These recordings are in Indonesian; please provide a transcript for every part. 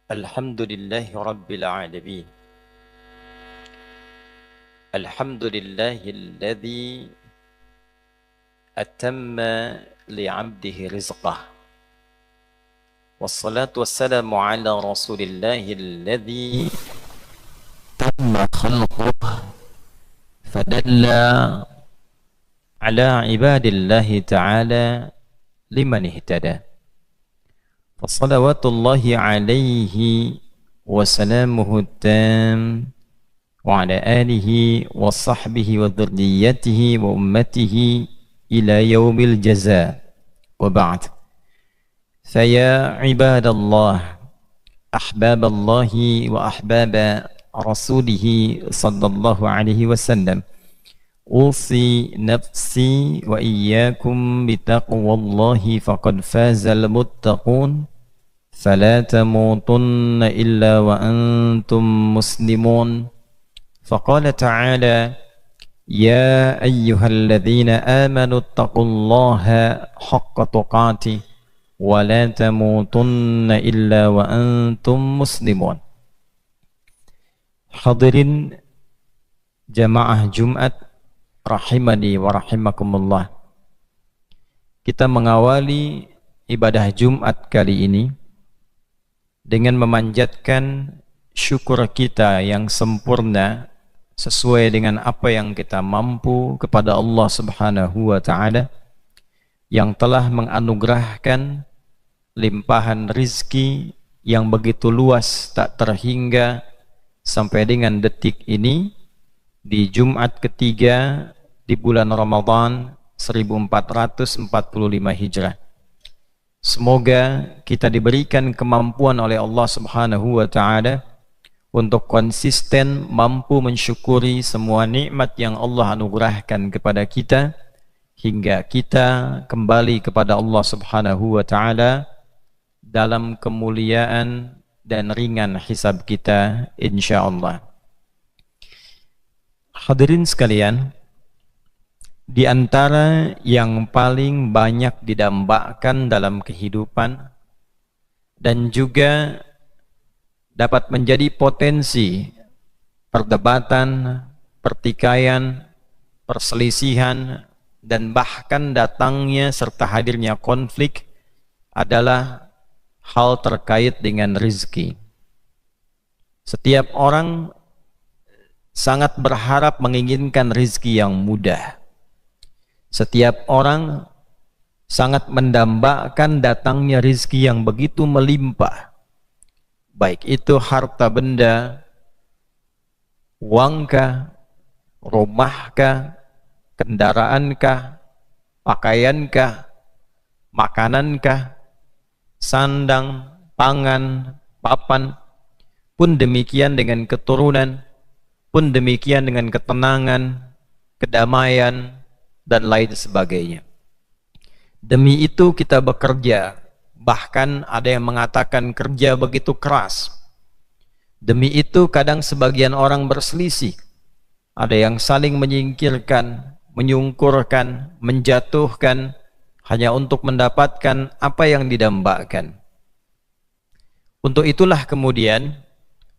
الحمد لله رب العالمين. الحمد لله الذي أتم لعبده رزقه، والصلاة والسلام على رسول الله الذي تم خلقه فدل على عباد الله تعالى لمن اهتدى، فصلوات الله عليه وسلامه التام وعلى آله وصحبه وذريته وأمته إلى يوم الجزاء، وبعد. فيا عباد الله، أحباب الله وأحباب رسوله صلى الله عليه وسلم، أوصي نفسي وإياكم بتقوى الله فقد فاز المتقون، فلا تموتن إلا وأنتم مسلمون. فقال تعالى: يا أيها الذين آمنوا اتقوا الله حق تقاته ولا تموتن إلا وأنتم مسلمون. Hadirin jamaah Jumat rahimani wa rahimakumullah. Kita mengawali ibadah Jumat kali ini dengan memanjatkan syukur kita yang sempurna sesuai dengan apa yang kita mampu kepada Allah Subhanahu wa taala yang telah menganugerahkan limpahan rizki yang begitu luas tak terhingga sampai dengan detik ini di Jumat ketiga di bulan Ramadan 1445 Hijrah. Semoga kita diberikan kemampuan oleh Allah Subhanahu wa taala untuk konsisten mampu mensyukuri semua nikmat yang Allah anugerahkan kepada kita hingga kita kembali kepada Allah Subhanahu wa taala dalam kemuliaan dan ringan hisab kita insyaallah. Hadirin sekalian, di antara yang paling banyak didambakan dalam kehidupan dan juga dapat menjadi potensi perdebatan, pertikaian, perselisihan, dan bahkan datangnya serta hadirnya konflik adalah hal terkait dengan rezeki. Setiap orang sangat berharap menginginkan rezeki yang mudah. Setiap orang sangat mendambakan datangnya rezeki yang begitu melimpah, baik itu harta benda, uangkah, rumahkah, kendaraankah, pakaiankah, makanankah, sandang, pangan, papan, pun demikian dengan keturunan, pun demikian dengan ketenangan, kedamaian, dan lain sebagainya. Demi itu kita bekerja, bahkan ada yang mengatakan kerja begitu keras. Demi itu kadang sebagian orang berselisih, ada yang saling menyingkirkan, menyungkurkan, menjatuhkan hanya untuk mendapatkan apa yang didambakan. Untuk itulah kemudian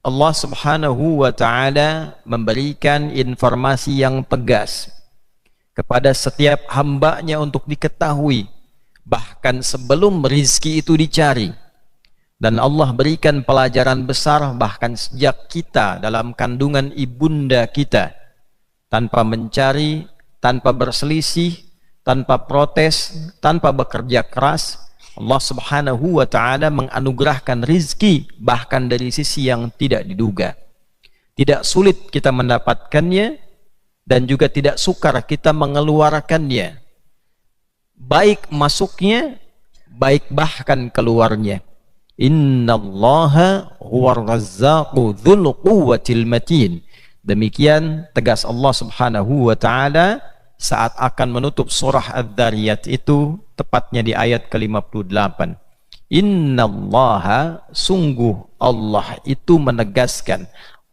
Allah Subhanahu wa taala memberikan informasi yang tegas kepada setiap hambanya untuk diketahui bahkan sebelum rizki itu dicari. Dan Allah berikan pelajaran besar bahkan sejak kita dalam kandungan ibunda kita, tanpa mencari, tanpa berselisih, tanpa protes, tanpa bekerja keras, Allah Subhanahu wa taala menganugerahkan rizki bahkan dari sisi yang tidak diduga. Tidak sulit kita mendapatkannya dan juga tidak sukar kita mengeluarkannya, baik masuknya, baik bahkan keluarnya. Innallaha huwar razzaqu dzul quwwatil matin. Demikian tegas Allah Subhanahu wa taala saat akan menutup surah Adz-Dzariyat itu, tepatnya di ayat ke-58. Innallaha, sungguh Allah itu menegaskan,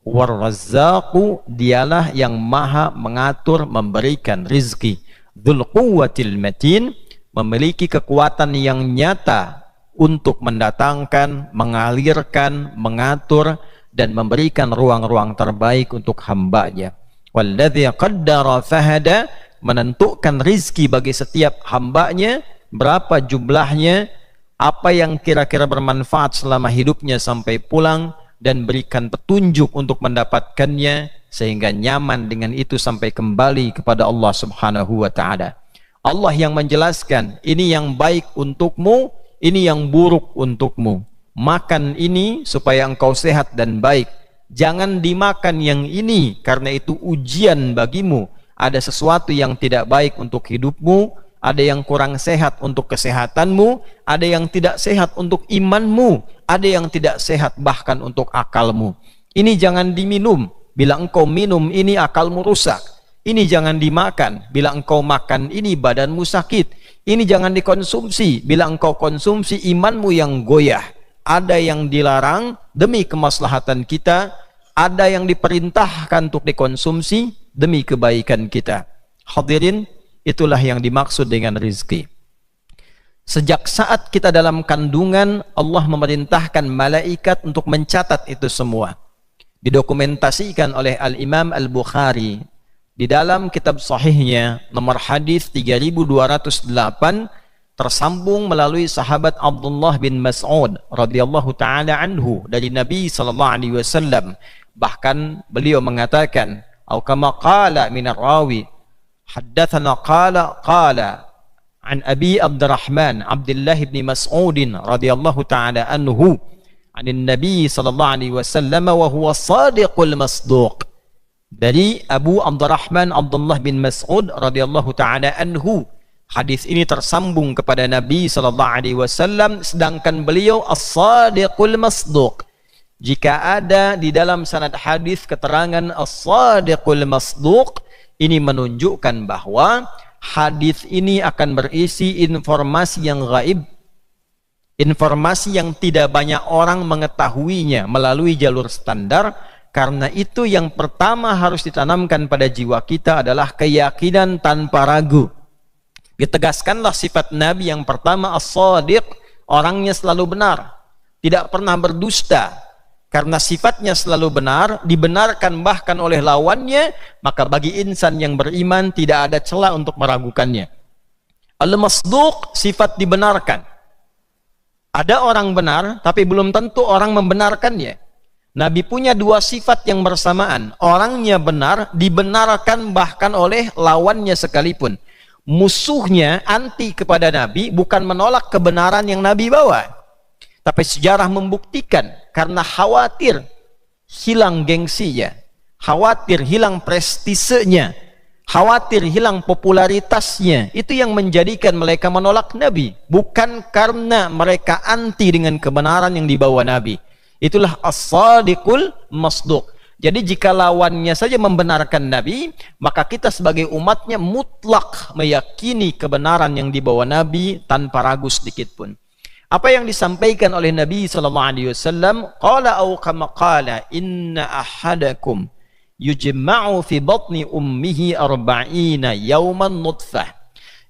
war-razzaqu, dialah yang maha mengatur memberikan rizki, dzul quwwatil matin, memiliki kekuatan yang nyata untuk mendatangkan, mengalirkan, mengatur, dan memberikan ruang-ruang terbaik untuk hambanya. Walladzi qaddara fahada, menentukan rizki bagi setiap hambanya, berapa jumlahnya, apa yang kira-kira bermanfaat selama hidupnya sampai pulang, dan berikan petunjuk untuk mendapatkannya sehingga nyaman dengan itu sampai kembali kepada Allah Subhanahu wa taala. Allah yang menjelaskan, ini yang baik untukmu, ini yang buruk untukmu. Makan ini supaya engkau sehat dan baik. Jangan dimakan yang ini karena itu ujian bagimu. Ada sesuatu yang tidak baik untuk hidupmu, ada yang kurang sehat untuk kesehatanmu, ada yang tidak sehat untuk imanmu, ada yang tidak sehat bahkan untuk akalmu. Ini jangan diminum, bila engkau minum ini akalmu rusak. Ini jangan dimakan, bila engkau makan ini badanmu sakit. Ini jangan dikonsumsi, bila engkau konsumsi imanmu yang goyah. Ada yang dilarang demi kemaslahatan kita, ada yang diperintahkan untuk dikonsumsi demi kebaikan kita. Hadirin, itulah yang dimaksud dengan rizki. Sejak saat kita dalam kandungan, Allah memerintahkan malaikat untuk mencatat itu semua. Didokumentasikan oleh Al-Imam Al-Bukhari di dalam kitab sahihnya nomor hadis 3208, tersambung melalui sahabat Abdullah bin Mas'ud radhiyallahu taala anhu dari Nabi sallallahu alaihi wasallam. Bahkan beliau mengatakan, atau kama qala min ar-rawi, haddatsana qala an Abi Abdurrahman Abdullah bin Mas'ud radhiyallahu taala anhu an Nabi sallallahu alaihi wasallam wa huwa sadiqul masduq. Dari Abu Abdurrahman Abdullah bin Mas'ud radhiyallahu taala anhu, hadis ini tersambung kepada Nabi sallallahu alaihi wasallam sedangkan beliau as-sadiqul masduq. Jika ada di dalam sanad hadis keterangan as-sadiqul masduq, ini menunjukkan bahwa hadis ini akan berisi informasi yang gaib, informasi yang tidak banyak orang mengetahuinya melalui jalur standar. Karena itu yang pertama harus ditanamkan pada jiwa kita adalah keyakinan tanpa ragu. Ditegaskanlah sifat Nabi yang pertama, as-sadiq, orangnya selalu benar, tidak pernah berdusta. Karena sifatnya selalu benar, dibenarkan bahkan oleh lawannya, maka bagi insan yang beriman tidak ada celah untuk meragukannya. Al-masduq, sifat dibenarkan. Ada orang benar, tapi belum tentu orang membenarkannya. Nabi punya dua sifat yang bersamaan. Orangnya benar, dibenarkan bahkan oleh lawannya sekalipun. Musuhnya anti kepada Nabi bukan menolak kebenaran yang Nabi bawa, tapi sejarah membuktikan karena khawatir hilang gengsinya, khawatir hilang prestisenya, khawatir hilang popularitasnya. Itu yang menjadikan mereka menolak Nabi, bukan karena mereka anti dengan kebenaran yang dibawa Nabi. Itulah as-sadiqul masduq. Jadi jika lawannya saja membenarkan Nabi, maka kita sebagai umatnya mutlak meyakini kebenaran yang dibawa Nabi tanpa ragu sedikit pun. Apa yang disampaikan oleh Nabi sallallahu alaihi wasallam, qala aw kama qala inna ahadakum yujma'u fi batni ummihi 40 yawman nutfah.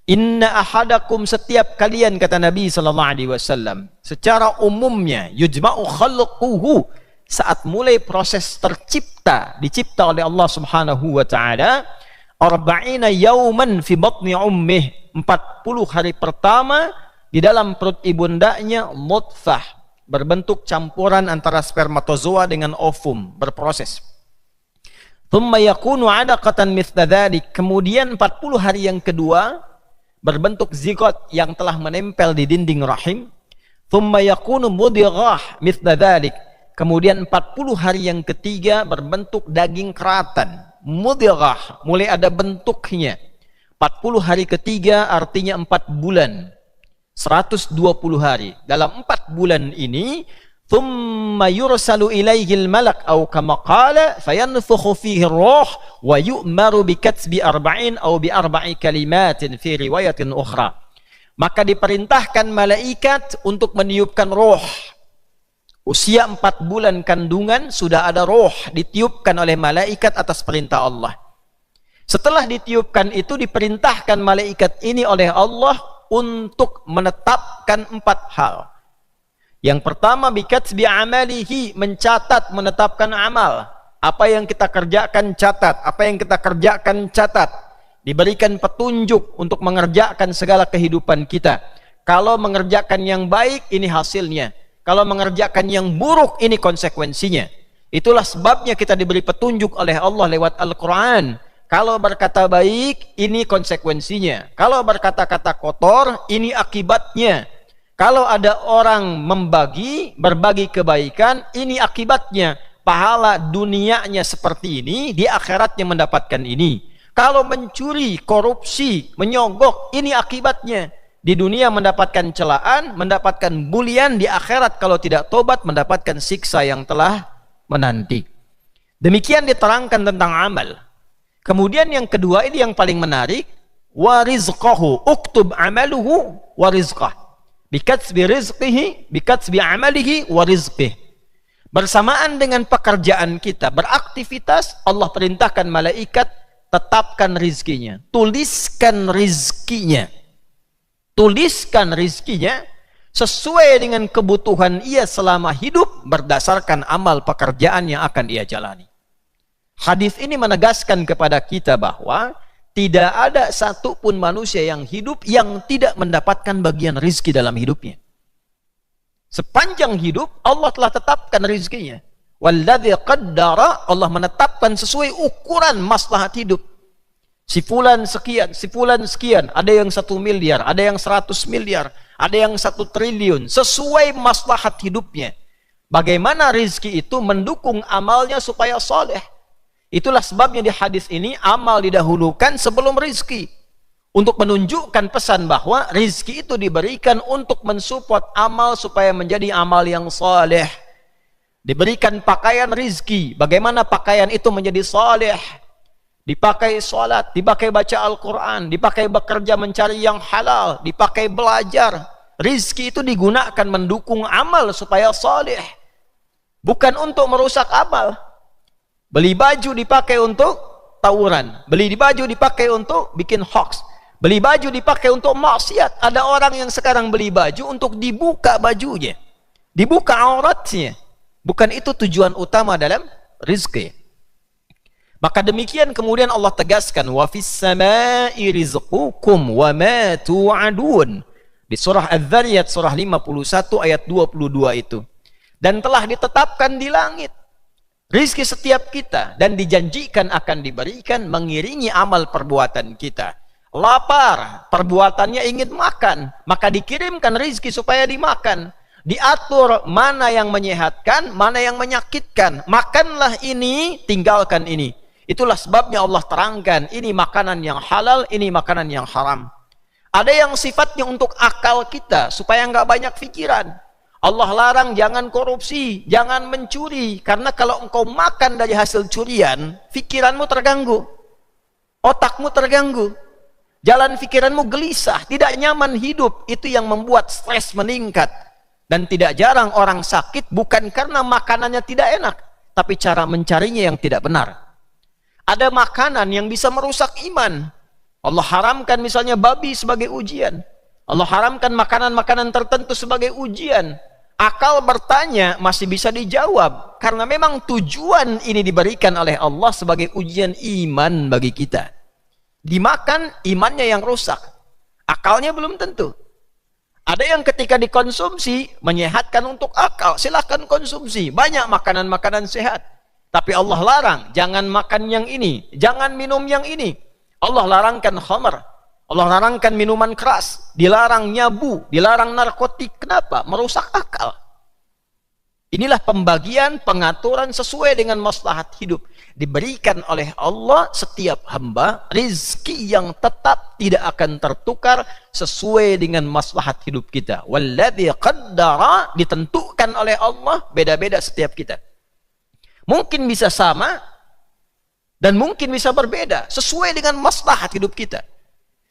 Inna ahadakum, setiap kalian, kata Nabi sallallahu alaihi wasallam, secara umumnya yujma'u khalquhu, saat mulai proses tercipta, dicipta oleh Allah Subhanahu wa taala, 40 yauman fi batni ummih, 40 hari pertama di dalam perut ibundanya nutfah, berbentuk campuran antara spermatozoa dengan ovum, berproses. Thumma yakunu 'alaqatan mithla dzalik, kemudian 40 hari yang kedua berbentuk zigot yang telah menempel di dinding rahim. Thumma yakunu mudghah mithla dzalik, kemudian 40 hari yang ketiga berbentuk daging keratan, mudghah, mulai ada bentuknya. 40 hari ketiga artinya 4 bulan, 120 hari. Dalam 4 bulan ini thumma yursalu ilaihil malak aw kama qala fayanfukhu fihi ar-ruh wa yu'maru bi katsbi 40 aw bi 4 kalimatin fi riwayatin ukhra. Maka diperintahkan malaikat untuk meniupkan roh. Usia 4 bulan kandungan sudah ada roh ditiupkan oleh malaikat atas perintah Allah. Setelah ditiupkan itu diperintahkan malaikat ini oleh Allah untuk menetapkan 4 hal. Yang pertama bikatsbi amalihi, mencatat, menetapkan amal. Apa yang kita kerjakan catat, apa yang kita kerjakan catat. Diberikan petunjuk untuk mengerjakan segala kehidupan kita. Kalau mengerjakan yang baik, ini hasilnya. Kalau mengerjakan yang buruk, ini konsekuensinya. Itulah sebabnya kita diberi petunjuk oleh Allah lewat Al-Quran. Kalau berkata baik, ini konsekuensinya. Kalau berkata-kata kotor, ini akibatnya. Kalau ada orang berbagi kebaikan, ini akibatnya. Pahala dunianya seperti ini, di akhiratnya mendapatkan ini. Kalau mencuri, korupsi, menyogok, ini akibatnya. Di dunia mendapatkan celaan, mendapatkan bulian, di akhirat kalau tidak tobat mendapatkan siksa yang telah menanti. Demikian diterangkan tentang amal. Kemudian yang kedua, ini yang paling menarik, wa rizqahu, uktub amaluhu wa rizqah. Bikatsbi rizqihi, bikatsbi amalihi wa rizqih. Bersamaan dengan pekerjaan kita beraktivitas, Allah perintahkan malaikat tetapkan rizkinya, tuliskan rizkinya. Tuliskan rizkinya sesuai dengan kebutuhan ia selama hidup berdasarkan amal pekerjaan yang akan ia jalani. Hadis ini menegaskan kepada kita bahwa tidak ada satupun manusia yang hidup yang tidak mendapatkan bagian rizki dalam hidupnya. Sepanjang hidup Allah telah tetapkan rizkinya. Walladzi qaddara, Allah menetapkan sesuai ukuran maslahat hidup. Si fulan sekian, ada yang 1 miliar, ada yang 100 miliar, ada yang 1 triliun, sesuai maslahat hidupnya. Bagaimana rizki itu mendukung amalnya supaya soleh. Itulah sebabnya di hadis ini amal didahulukan sebelum rizki. Untuk menunjukkan pesan bahwa rizki itu diberikan untuk mensupport amal supaya menjadi amal yang soleh. Diberikan pakaian rizki, bagaimana pakaian itu menjadi soleh. Dipakai sholat, dipakai baca Al-Quran, dipakai bekerja mencari yang halal, dipakai belajar. Rizki itu digunakan mendukung amal supaya saleh, bukan untuk merusak amal. Beli baju dipakai untuk tawuran, beli baju dipakai untuk bikin hoax, beli baju dipakai untuk maksiat. Ada orang yang sekarang beli baju untuk dibuka bajunya, dibuka auratnya. Bukan itu tujuan utama dalam rizki. Maka demikian kemudian Allah tegaskan, wa fis samai rizqukum wa ma tu'adun. Di surah Az-Zariyat surah 51 ayat 22 itu. Dan telah ditetapkan di langit rizki setiap kita dan dijanjikan akan diberikan mengiringi amal perbuatan kita. Lapar, perbuatannya ingin makan, maka dikirimkan rizki supaya dimakan. Diatur mana yang menyehatkan, mana yang menyakitkan. Makanlah ini, tinggalkan ini. Itulah sebabnya Allah terangkan, ini makanan yang halal, ini makanan yang haram. Ada yang sifatnya untuk akal kita, supaya nggak banyak pikiran. Allah larang jangan korupsi, jangan mencuri. Karena kalau engkau makan dari hasil curian, pikiranmu terganggu. Otakmu terganggu. Jalan pikiranmu gelisah, tidak nyaman hidup. Itu yang membuat stres meningkat. Dan tidak jarang orang sakit bukan karena makanannya tidak enak, tapi cara mencarinya yang tidak benar. Ada makanan yang bisa merusak iman. Allah haramkan misalnya babi sebagai ujian. Allah haramkan makanan-makanan tertentu sebagai ujian. Akal bertanya masih bisa dijawab. Karena memang tujuan ini diberikan oleh Allah sebagai ujian iman bagi kita. Dimakan imannya yang rusak. Akalnya belum tentu. Ada yang ketika dikonsumsi menyehatkan untuk akal. Silakan konsumsi. Banyak makanan-makanan sehat. Tapi Allah larang, jangan makan yang ini, jangan minum yang ini. Allah larangkan khamar, Allah larangkan minuman keras, dilarang nyabu, dilarang narkotik. Kenapa? Merusak akal. Inilah pembagian, pengaturan sesuai dengan maslahat hidup. Diberikan oleh Allah setiap hamba rizki yang tetap tidak akan tertukar sesuai dengan maslahat hidup kita. Walladzi qaddara, ditentukan oleh Allah, beda-beda setiap kita. Mungkin bisa sama dan mungkin bisa berbeda sesuai dengan maslahat hidup kita.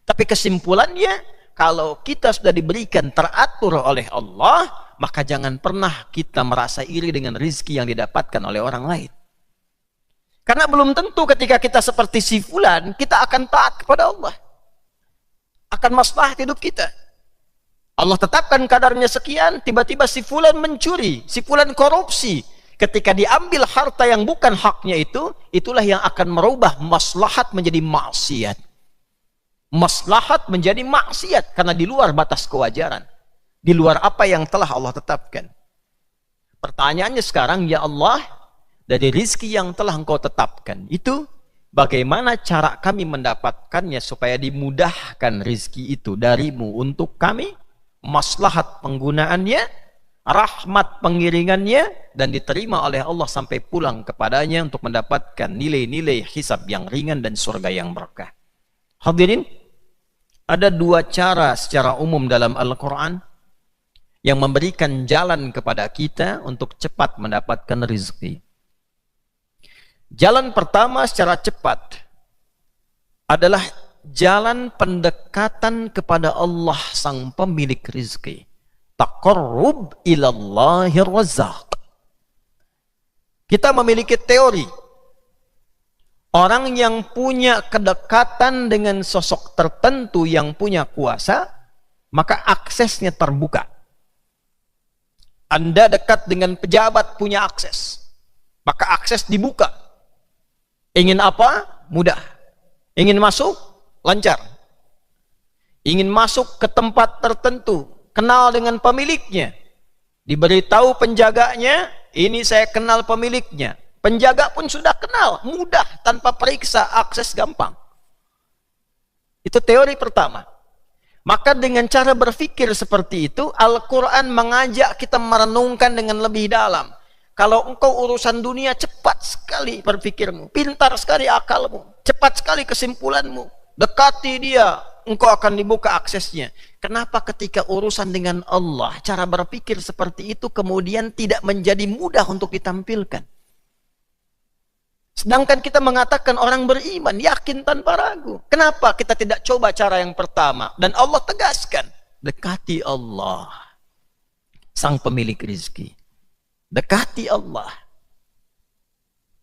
Tapi kesimpulannya, kalau kita sudah diberikan teratur oleh Allah, maka jangan pernah kita merasa iri dengan rizki yang didapatkan oleh orang lain. Karena belum tentu ketika kita seperti si fulan, kita akan taat kepada Allah. Akan maslahat hidup kita. Allah tetapkan kadarnya sekian, tiba-tiba si fulan mencuri, si fulan korupsi. Ketika diambil harta yang bukan haknya itu, itulah yang akan merubah maslahat menjadi maksiat. Maslahat menjadi maksiat karena di luar batas kewajaran. Di luar apa yang telah Allah tetapkan. Pertanyaannya sekarang, ya Allah, dari rizki yang telah Engkau tetapkan itu, bagaimana cara kami mendapatkannya supaya dimudahkan rizki itu darimu untuk kami? Maslahat penggunaannya, rahmat pengiringannya, dan diterima oleh Allah sampai pulang kepadanya untuk mendapatkan nilai-nilai hisab yang ringan dan surga yang berkah. Hadirin, ada dua cara secara umum dalam Al-Quran yang memberikan jalan kepada kita untuk cepat mendapatkan rezeki. Jalan pertama secara cepat adalah jalan pendekatan kepada Allah sang pemilik rezeki. Taqarrub ilallahir razzaq. Kita memiliki teori. Orang yang punya kedekatan dengan sosok tertentu yang punya kuasa, maka aksesnya terbuka. Anda dekat dengan pejabat punya akses, maka akses dibuka. Ingin apa? Mudah. Ingin masuk? Lancar. Ingin masuk ke tempat tertentu, kenal dengan pemiliknya, diberitahu penjaganya, ini saya kenal pemiliknya. Penjaga pun sudah kenal, mudah, tanpa periksa, akses gampang. Itu teori pertama. Maka dengan cara berpikir seperti itu, Al-Quran mengajak kita merenungkan dengan lebih dalam. Kalau engkau urusan dunia, cepat sekali berpikirmu, pintar sekali akalmu, cepat sekali kesimpulanmu, dekati dia, engkau akan dibuka aksesnya. Kenapa ketika urusan dengan Allah, cara berpikir seperti itu kemudian tidak menjadi mudah untuk ditampilkan? Sedangkan kita mengatakan orang beriman, yakin tanpa ragu. Kenapa kita tidak coba cara yang pertama? Dan Allah tegaskan, dekati Allah, sang pemilik rizki. Dekati Allah.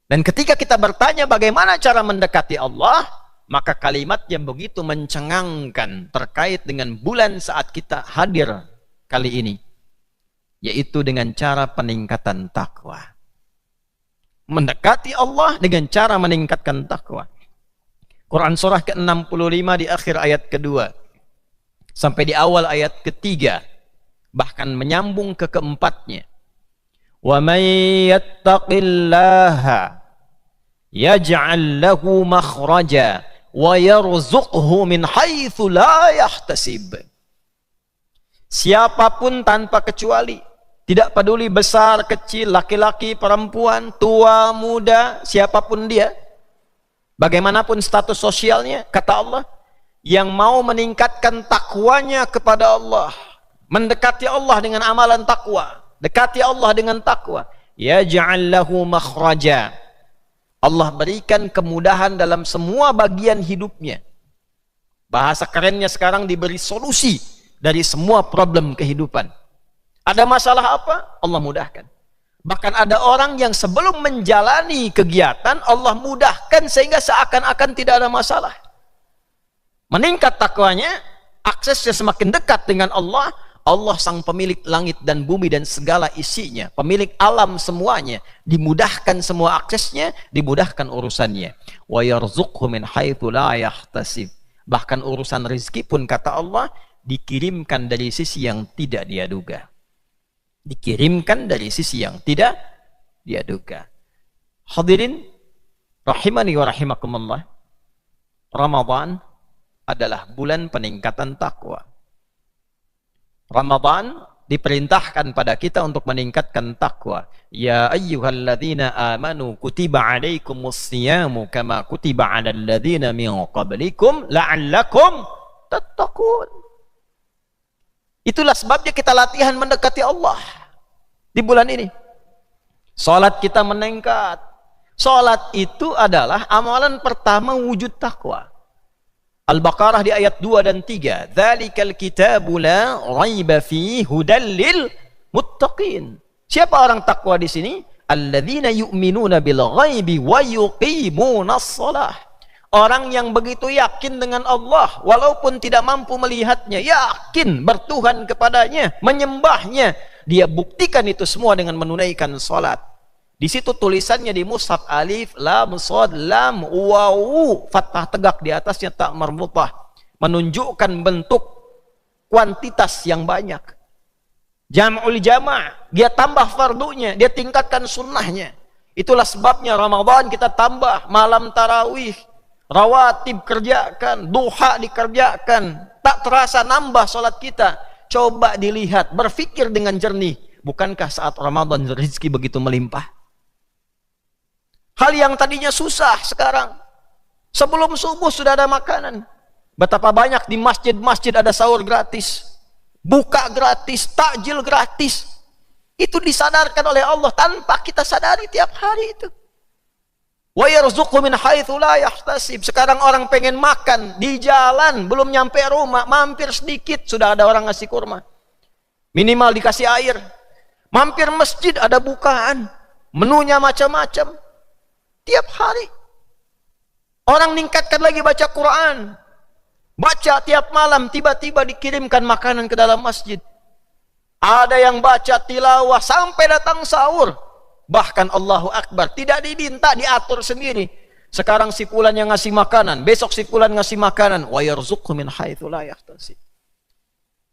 Dan ketika kita bertanya bagaimana cara mendekati Allah, maka kalimat yang begitu mencengangkan terkait dengan bulan saat kita hadir kali ini, yaitu dengan cara peningkatan takwa. Mendekati Allah dengan cara meningkatkan takwa. Quran surah ke-65 di akhir ayat kedua sampai di awal ayat ketiga, bahkan menyambung ke keempatnya. Wa may yattaqillaha yaj'al lahu makhraja wa yarzuqhu min haitsu la yahtasib. Siapapun tanpa kecuali, tidak peduli besar, kecil, laki-laki, perempuan, tua, muda, siapapun dia, bagaimanapun status sosialnya, kata Allah, yang mau meningkatkan takwanya kepada Allah, mendekati Allah dengan amalan takwa, dekati Allah dengan takwa, yaj'al lahu makhraja, Allah berikan kemudahan dalam semua bagian hidupnya. Bahasa kerennya sekarang, diberi solusi dari semua problem kehidupan. Ada masalah apa? Allah mudahkan. Bahkan ada orang yang sebelum menjalani kegiatan, Allah mudahkan sehingga seakan-akan tidak ada masalah. Meningkat takwanya, aksesnya semakin dekat dengan Allah. Allah sang pemilik langit dan bumi dan segala isinya, pemilik alam semuanya, dimudahkan semua aksesnya, dimudahkan urusannya. Wa yarzuqhu min haitsu la yahtasib. Bahkan urusan rezeki pun, kata Allah, dikirimkan dari sisi yang tidak dia duga. Dikirimkan dari sisi yang tidak dia duga. Hadirin rahimani wa rahimakumullah, Ramadan adalah bulan peningkatan takwa. Ramadan diperintahkan pada kita untuk meningkatkan takwa. Ya ayyuhalladzina amanu kutiba alaikumus siyamu kama kutiba alal ladzina min qablikum la'allakum tattaqun. Itulah sebabnya kita latihan mendekati Allah di bulan ini. Salat kita meningkat. Salat itu adalah amalan pertama wujud takwa. Al-Baqarah di ayat 2 dan 3. Dzalikal kitabu la raiba fihi hudal lil muttaqin. Siapa orang takwa di sini? Alladzina yu'minuna bil ghaibi wa yuqimunas shalah. Orang yang begitu yakin dengan Allah, walaupun tidak mampu melihatnya, yakin bertuhan kepadanya, menyembahnya, dia buktikan itu semua dengan menunaikan salat. Di situ tulisannya di mushaf alif, lam, shad, lam, wawu, fathah tegak di atasnya tak marmutah, menunjukkan bentuk kuantitas yang banyak. Jam'ul jama', dia tambah fardunya, dia tingkatkan sunnahnya. Itulah sebabnya Ramadan kita tambah malam tarawih, rawatib kerjakan, duha dikerjakan, tak terasa nambah salat kita. Coba dilihat, berpikir dengan jernih, bukankah saat Ramadan rezeki begitu melimpah? Hal yang tadinya susah sekarang, sebelum subuh sudah ada makanan. Betapa banyak di masjid-masjid ada sahur gratis, buka gratis, takjil gratis. Itu disadarkan oleh Allah tanpa kita sadari tiap hari itu. Wa yarzuqhu min haitsu la yahtasib. Sekarang orang pengen makan di jalan, belum nyampe rumah, mampir sedikit sudah ada orang ngasih kurma. Minimal dikasih air. Mampir masjid ada bukaan, menunya macam-macam. Tiap hari. Orang ningkatkan lagi baca Quran. Baca tiap malam, tiba-tiba dikirimkan makanan ke dalam masjid. Ada yang baca tilawah sampai datang sahur. Bahkan Allahu Akbar, tidak diminta, diatur sendiri. Sekarang si fulan yang ngasih makanan, besok si fulan ngasih makanan. Wa yarzuqhu min haitsu la yahtasib.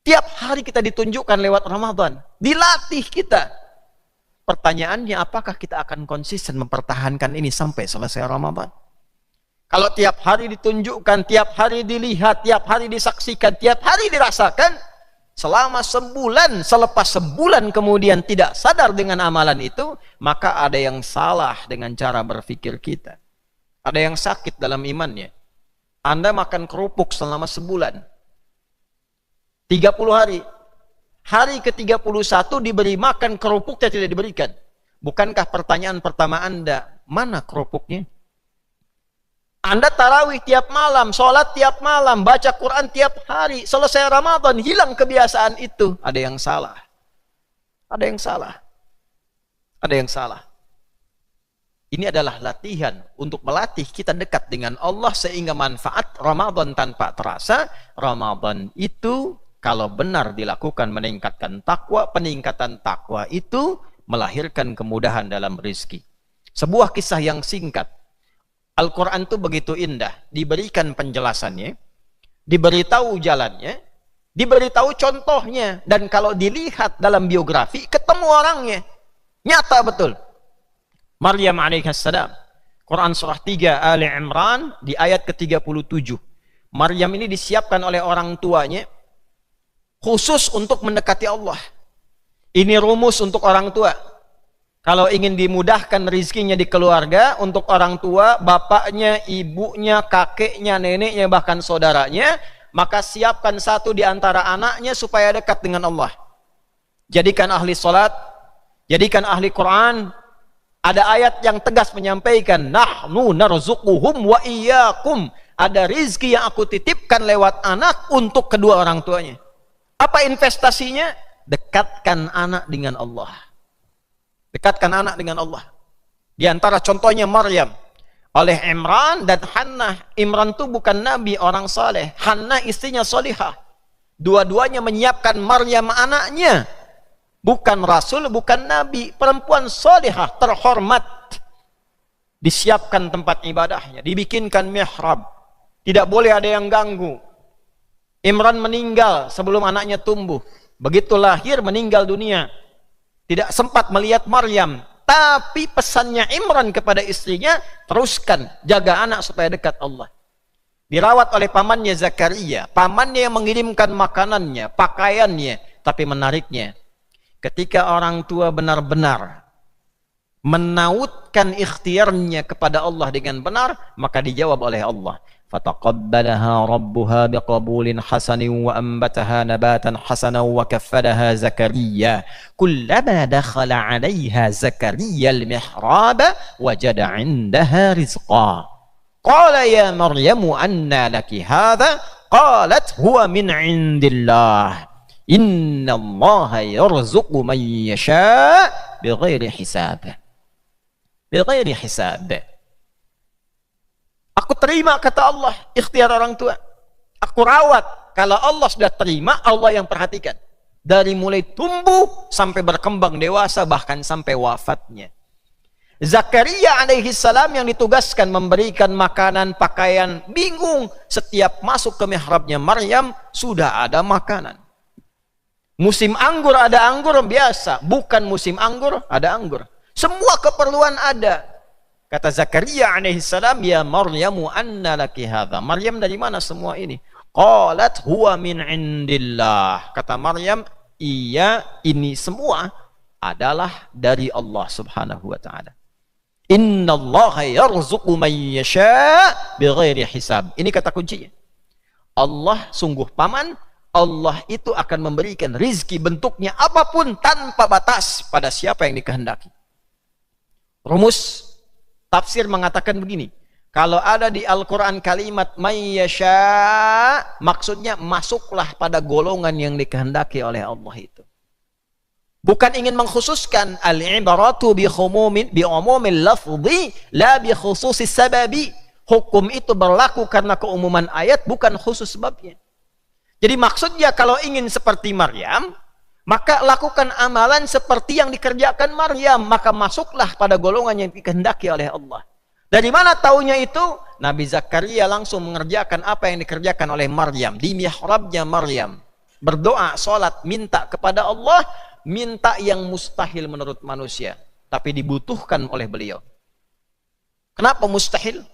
Tiap hari kita ditunjukkan lewat Ramadan, dilatih kita. Pertanyaannya, apakah kita akan konsisten mempertahankan ini sampai selesai Ramadan? Kalau tiap hari ditunjukkan, tiap hari dilihat, tiap hari disaksikan, tiap hari dirasakan, selama sebulan, selepas sebulan kemudian tidak sadar dengan amalan itu, maka ada yang salah dengan cara berpikir kita. Ada yang sakit dalam imannya. Anda makan kerupuk selama sebulan, 30 hari. Hari ke-31 diberi makan, kerupuknya tidak diberikan. Bukankah pertanyaan pertama Anda, mana kerupuknya? Anda tarawih tiap malam, sholat tiap malam, baca Quran tiap hari, selesai Ramadan, hilang kebiasaan itu. Ada yang salah. Ada yang salah. Ada yang salah. Ini adalah latihan untuk melatih kita dekat dengan Allah sehingga manfaat Ramadan tanpa terasa. Ramadan itu kalau benar dilakukan meningkatkan takwa, peningkatan takwa itu melahirkan kemudahan dalam rezeki. Sebuah kisah yang singkat. Al-Quran itu begitu indah, diberikan penjelasannya, diberitahu jalannya, diberitahu contohnya, dan kalau dilihat dalam biografi, ketemu orangnya, nyata betul. Maryam alaihissalam, Quran surah 3 Ali Imran di ayat ke-37. Maryam ini disiapkan oleh orang tuanya khusus untuk mendekati Allah. Ini rumus untuk orang tua. Kalau ingin dimudahkan rezekinya di keluarga, untuk orang tua, bapaknya, ibunya, kakeknya, neneknya, bahkan saudaranya, maka siapkan satu di antara anaknya supaya dekat dengan Allah. Jadikan ahli salat, jadikan ahli Quran. Ada ayat yang tegas menyampaikan, nahnu narzuquhum wa iyyakum. Ada rizki yang aku titipkan lewat anak untuk kedua orang tuanya. Apa investasinya? Dekatkan anak dengan Allah. Dekatkan anak dengan Allah. Di antara contohnya Maryam oleh Imran dan Hannah. Imran itu bukan nabi, orang saleh. Hannah istrinya salihah. Dua-duanya menyiapkan Maryam anaknya. Bukan rasul, bukan nabi, perempuan salihah terhormat. Disiapkan tempat ibadahnya, dibikinkan mihrab. Tidak boleh ada yang ganggu. Imran meninggal sebelum anaknya tumbuh. Begitu lahir meninggal dunia. Tidak sempat melihat Maryam, tapi pesannya Imran kepada istrinya, teruskan jaga anak supaya dekat Allah. Dirawat oleh pamannya Zakaria, pamannya yang mengirimkan makanannya, pakaiannya. Tapi menariknya, ketika orang tua benar-benar menautkan ikhtiarnya kepada Allah dengan benar, maka dijawab oleh Allah. Fataqabbalaha rabbuha biqabulin hasanin wa anbataha nabatan hasanan wa kaffalaha Zakaria. Kullama dakhala 'alayha Zakaria al-mihraba wajada 'indaha rizqa. Qala ya Maryamu anna laki hadha? Qalat huwa min 'indillah. Inna Allaha yarzuqu man yasha' bighairi hisab. Bighairi hisab. Aku terima, kata Allah, ikhtiar orang tua. Aku rawat. Kalau Allah sudah terima, Allah yang perhatikan. Dari mulai tumbuh sampai berkembang dewasa, bahkan sampai wafatnya. Zakaria alaihi salam yang ditugaskan memberikan makanan, pakaian, bingung. Setiap masuk ke mihrabnya Maryam, sudah ada makanan. Musim anggur ada anggur, biasa. Bukan musim anggur, ada anggur. Semua keperluan ada. Kata Zakaria alaihi salam, ya Maryamu anna laki hadha. Maryam, dari mana semua ini? Qalat huwa min indillah. Kata Maryam, iya, ini semua adalah dari Allah subhanahu wa ta'ala. Inna Allah yarzuqu man yasha' bighairi hisab. Ini kata kuncinya. Allah sungguh paman, Allah itu akan memberikan rizki bentuknya apapun tanpa batas pada siapa yang dikehendaki. Rumus tafsir mengatakan begini. Kalau ada di Al-Quran kalimat man yasha', maksudnya masuklah pada golongan yang dikehendaki oleh Allah itu. Bukan ingin mengkhususkan, al-ibaratu bi umumil lafzi la bi khususis sababi. Hukum itu berlaku karena keumuman ayat, bukan khusus sebabnya. Jadi maksudnya kalau ingin seperti Maryam, maka lakukan amalan seperti yang dikerjakan Maryam, maka masuklah pada golongan yang dikehendaki oleh Allah. Dari mana taunya itu? Nabi Zakaria langsung mengerjakan apa yang dikerjakan oleh Maryam di mihrabnya Maryam. Berdoa, salat, minta kepada Allah, minta yang mustahil menurut manusia, tapi dibutuhkan oleh beliau. Kenapa mustahil?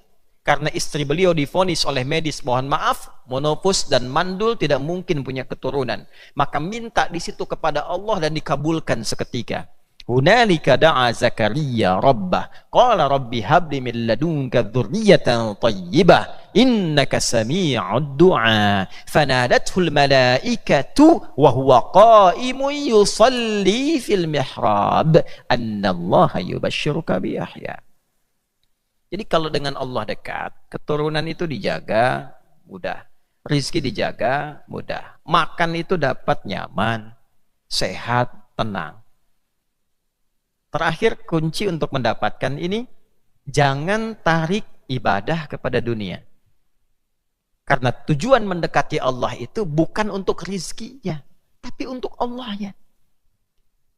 Karena istri beliau divonis oleh medis, mohon maaf, monopus dan mandul, tidak mungkin punya keturunan. Maka minta di situ kepada Allah dan dikabulkan seketika. Hunalika da'a Zakaria rabbah qala rabbi habli min ladunka dzurriyyatan thayyibah innaka sami'ud du'a fanadathul malaikatu wa huwa qa'imun yusalli fil mihrab anna Allah yubashshiruka bi Yahya. Jadi kalau dengan Allah dekat, keturunan itu dijaga mudah, rizki dijaga mudah, makan itu dapat nyaman, sehat, tenang. Terakhir, kunci untuk mendapatkan ini, jangan tarik ibadah kepada dunia. Karena tujuan mendekati Allah itu bukan untuk rizkinya, tapi untuk Allahnya.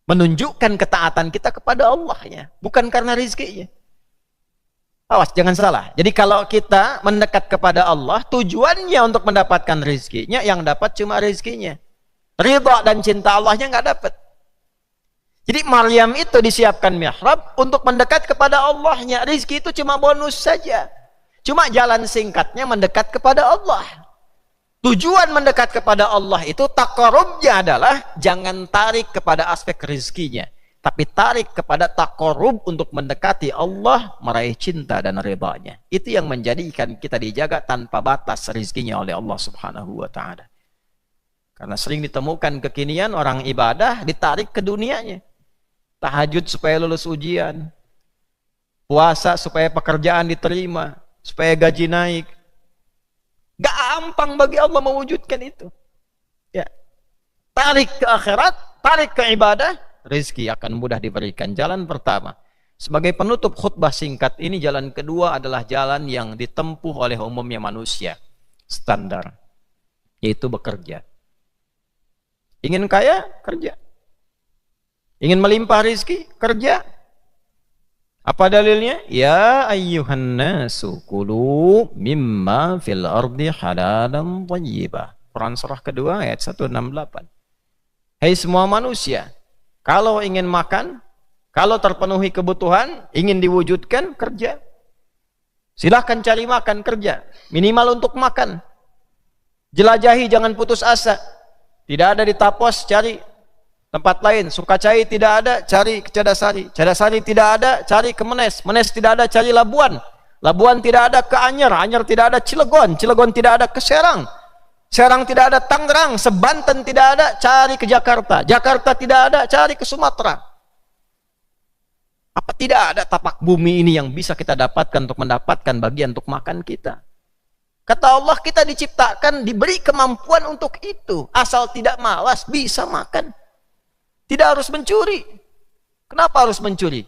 Menunjukkan ketaatan kita kepada Allahnya, bukan karena rizkinya. Awas, jangan salah. Jadi kalau kita mendekat kepada Allah, tujuannya untuk mendapatkan rizkinya, yang dapat cuma rizkinya. Ridha dan cinta Allahnya nggak dapat. Jadi Maryam itu disiapkan mihrab untuk mendekat kepada Allahnya. Rizki itu cuma bonus saja. Cuma jalan singkatnya mendekat kepada Allah. Tujuan mendekat kepada Allah itu taqarrubnya adalah jangan tarik kepada aspek rizkinya, tapi tarik kepada taqarrub untuk mendekati Allah, meraih cinta dan ridhanya. Itu yang menjadikan kita dijaga tanpa batas rizkinya oleh Allah subhanahu wa ta'ala. Karena sering ditemukan kekinian orang ibadah ditarik ke dunianya. Tahajud supaya lulus ujian, puasa supaya pekerjaan diterima, supaya gaji naik. Gampang bagi Allah mewujudkan itu. Ya. Tarik ke akhirat, tarik ke ibadah, rezeki akan mudah diberikan. Jalan pertama. Sebagai penutup khutbah singkat ini, jalan kedua adalah jalan yang ditempuh oleh umumnya manusia. Standar. Yaitu bekerja. Ingin kaya? Kerja. Ingin melimpah rizki? Kerja. Apa dalilnya? Ya ayyuhan nasu kulu mimma fil ardi halalan thayyibah. Quran surah kedua ayat 168. Hai semua manusia, kalau ingin makan, kalau terpenuhi kebutuhan, ingin diwujudkan, kerja. Silahkan cari makan, kerja. Minimal untuk makan. Jelajahi, jangan putus asa. Tidak ada di Tapos, cari tempat lain. Sukacai tidak ada, cari ke Cadasari. Cadasari tidak ada, cari ke Menes. Menes tidak ada, cari Labuan. Labuan tidak ada, ke Anyer. Anyer tidak ada, Cilegon. Cilegon tidak ada, ke Serang. Serang tidak ada, Tangerang. Sebanten tidak ada, cari ke Jakarta. Jakarta tidak ada, cari ke Sumatera. Apa tidak ada tapak bumi ini yang bisa kita dapatkan untuk mendapatkan bagian untuk makan kita? Kata Allah, kita diciptakan, diberi kemampuan untuk itu. Asal tidak malas, bisa makan. Tidak harus mencuri. Kenapa harus mencuri?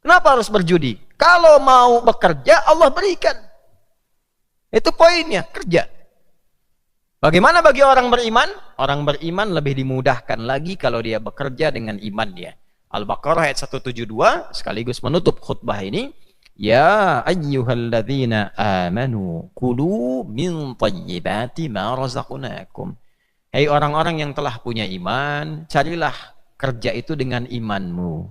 Kenapa harus berjudi? Kalau mau bekerja, Allah berikan. Itu poinnya, kerja. Bagaimana bagi orang beriman? Orang beriman lebih dimudahkan lagi kalau dia bekerja dengan iman dia. Al-Baqarah ayat 172 sekaligus menutup khutbah ini. Ya ayyuhalladzina amanu kulu min thayyibati ma razaqnakum. Hai orang-orang yang telah punya iman, carilah kerja itu dengan imanmu.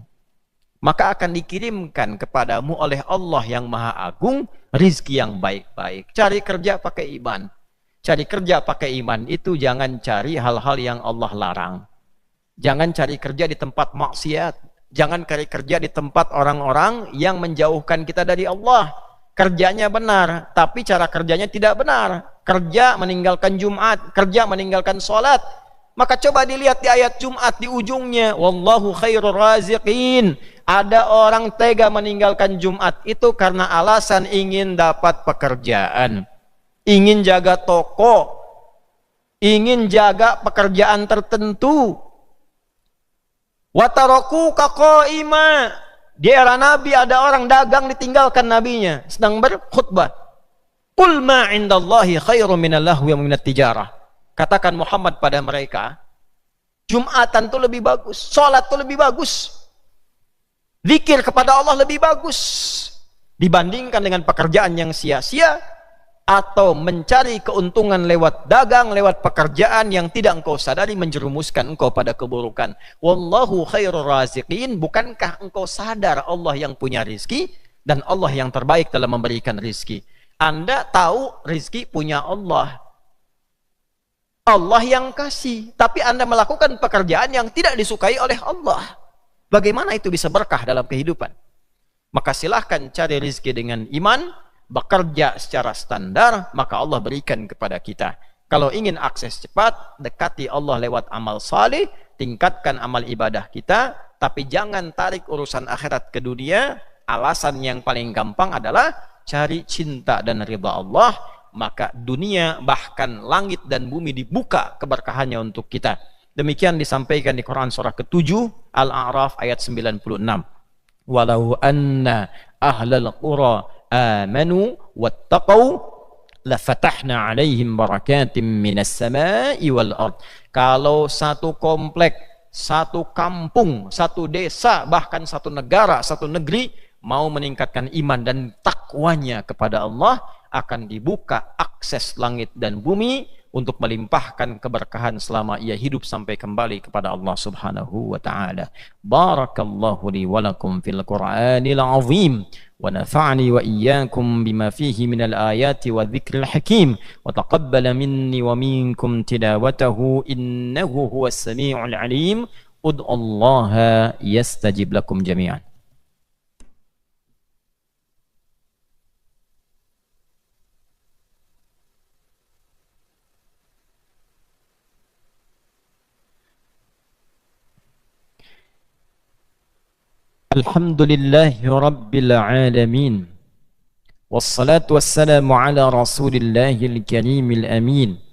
Maka akan dikirimkan kepadamu oleh Allah yang Maha Agung rizki yang baik-baik. Cari kerja pakai iman. Cari kerja pakai iman itu jangan cari hal-hal yang Allah larang. Jangan cari kerja di tempat maksiat. Jangan cari kerja di tempat orang-orang yang menjauhkan kita dari Allah. Kerjanya benar, tapi cara kerjanya tidak benar. Kerja meninggalkan Jumat, kerja meninggalkan sholat. Maka coba dilihat di ayat Jumat di ujungnya. Wallahu khairur raziqin. Ada orang tega meninggalkan Jumat itu karena alasan ingin dapat pekerjaan. Ingin jaga toko. Ingin jaga pekerjaan tertentu. Wataroku qaima. Di era Nabi ada orang dagang ditinggalkan nabinya sedang berkhutbah. Qul ma indallahi khairum minal lahwi wa minat tijarah. Katakan Muhammad pada mereka, Jumatan itu lebih bagus, salat itu lebih bagus, zikir kepada Allah lebih bagus dibandingkan dengan pekerjaan yang sia-sia atau mencari keuntungan lewat dagang, lewat pekerjaan yang tidak engkau sadari menjerumuskan engkau pada keburukan. Wallahu khairur raziqin. Bukankah engkau sadar Allah yang punya rizki dan Allah yang terbaik dalam memberikan rizki? Anda tahu rizki punya Allah, Allah yang kasih, tapi Anda melakukan pekerjaan yang tidak disukai oleh Allah. Bagaimana itu bisa berkah dalam kehidupan? Maka silahkan cari rizki dengan iman, bekerja secara standar, maka Allah berikan kepada kita. Kalau ingin akses cepat, dekati Allah lewat amal saleh, tingkatkan amal ibadah kita, tapi jangan tarik urusan akhirat ke dunia. Alasan yang paling gampang adalah cari cinta dan ridha Allah, maka dunia bahkan langit dan bumi dibuka keberkahannya untuk kita. Demikian disampaikan di Quran surah ke-7 Al-A'raf ayat 96. Walau anna ahlal qura amanu wattaqau lafatahna alaihim barakatim minas samai wal ard. Kalau satu komplek, satu kampung, satu desa, bahkan satu negara, satu negeri mau meningkatkan iman dan takwanya kepada Allah, akan dibuka akses langit dan bumi untuk melimpahkan keberkahan selama ia hidup sampai kembali kepada Allah Subhanahu wa taala. Barakallahu li wa lakum fil Qur'anil azim wa nafa'ani wa iyyakum bima fihi minal ayati wa dzikril hakim wa taqabbala minni wa minkum tilawatahu innahu huwas samiul alim. Ud'ullaha yastajib lakum jami'an. Alhamdulillahi Rabbil Alamin. Wassalatu wassalamu ala Rasulillahil Karimil Amin.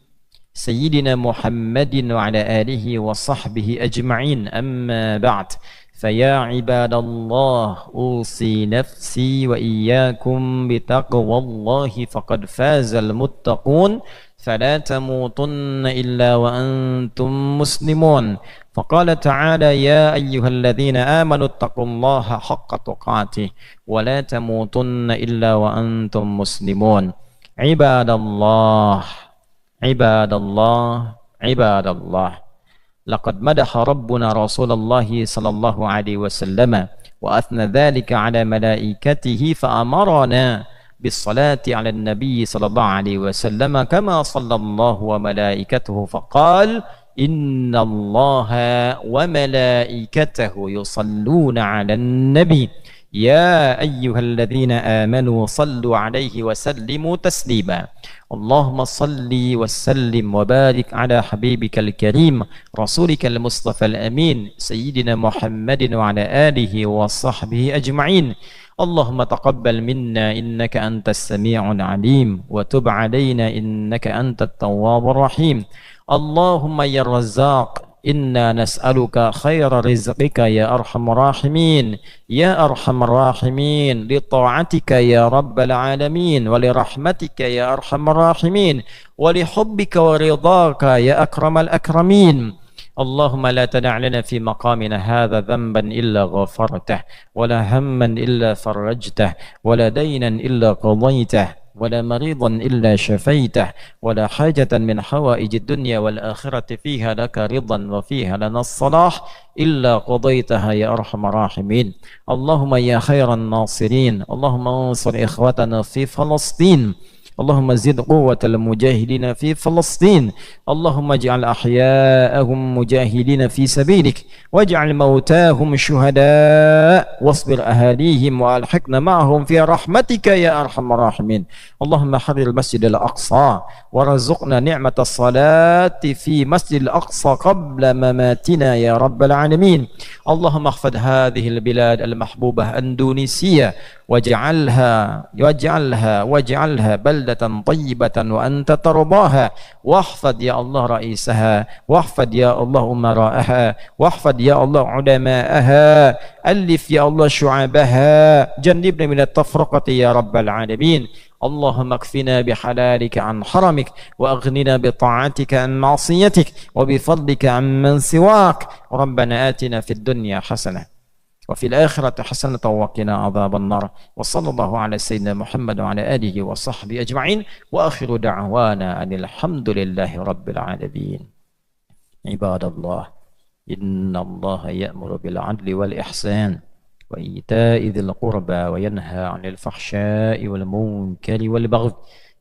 Sayyidina Muhammadin wa ala alihi wa sahbihi ajma'in. Amma ba'd. Faya ibadallah, usi nafsi wa iyyakum bitaqwallahi faqad fazal muttaqun. فلا تموتن إلا وأنتم مسلمون. فقال تعالى يا أيها الذين آمنوا اتقوا الله حق تقاته ولا تموتن إلا وأنتم مسلمون. عباد الله عباد الله عباد الله، لقد مدح ربنا رسول الله صلى الله عليه وسلم وأثنى ذلك على ملائكته فأمرنا بالصلاة على النبي صلى الله عليه وسلم كما صلى الله وملائكته فقال إن الله وملائكته يصلون على النبي يا أيها الذين آمنوا صلوا عليه وسلموا تسليما. اللهم صل وسلم وبارك على حبيبك الكريم رسولك المصطفى الأمين سيدنا محمد وعلى آله وصحبه أجمعين. اللهم تقبل منا إنك أنت السميع العليم وتب علينا إنك أنت التواب الرحيم. اللهم يا الرزاق إنا نسألك خير رزقك يا أرحم الراحمين يا أرحم الراحمين، لطاعتك يا رب العالمين، ولرحمتك يا أرحم الراحمين، ولحبك ورضاك يا أكرم الأكرمين. اللهم لا تدع لنا في مقامنا هذا ذنبا إلا غفرته، ولا هما إلا فرجته، ولا دينا إلا قضيته، ولا مريضا إلا شفيته، ولا حاجة من حوائج الدنيا والآخرة فيها لك رضا وفيها لنا الصلاح إلا قضيتها يا أرحم الراحمين. اللهم يا خير الناصرين، اللهم انصر إخوتنا في فلسطين، اللهم زد قوة المجاهدين في فلسطين، اللهم اجعل أحياءهم مجاهدين في سبيلك، واجعل موتاهم شهداء، واصبر أهاليهم وألحقنا معهم في رحمتك يا أرحم الراحمين. اللهم حرر المسجد الأقصى، ورزقنا نعمة الصلاة في مسجد الأقصى قبل مماتنا يا رب العالمين. اللهم احفظ هذه البلاد المحبوبة أندونيسيا، واجعلها بلدة طيبة وأنت ترضاها، واحفظ يا الله رئيسها، واحفظ يا الله أمراءها، واحفظ يا الله علماءها، ألف يا الله شعبها، جنبنا من التفرقة يا رب العالمين. اللهم اكفنا بحلالك عن حرمك، وأغننا بطاعتك عن معصيتك، وبفضلك عن من سواك. ربنا آتنا في الدنيا حسنة وفي الآخرة حسنة وقنا عذاب النار. وصلى الله على سيدنا محمد وعلى آله وصحبه أجمعين، وآخر دعوانا أن الحمد لله رب العالمين. عباد الله، إن الله يأمر بالعدل والإحسان وإيتاء ذي القربى، وينهى عن الفحشاء والمنكر والبغي،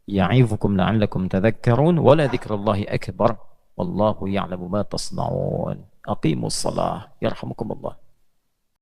يعظكم لعلكم تذكرون. ولذكر الله أكبر، والله يعلم ما تصنعون. أقيموا الصلاة يرحمكم الله.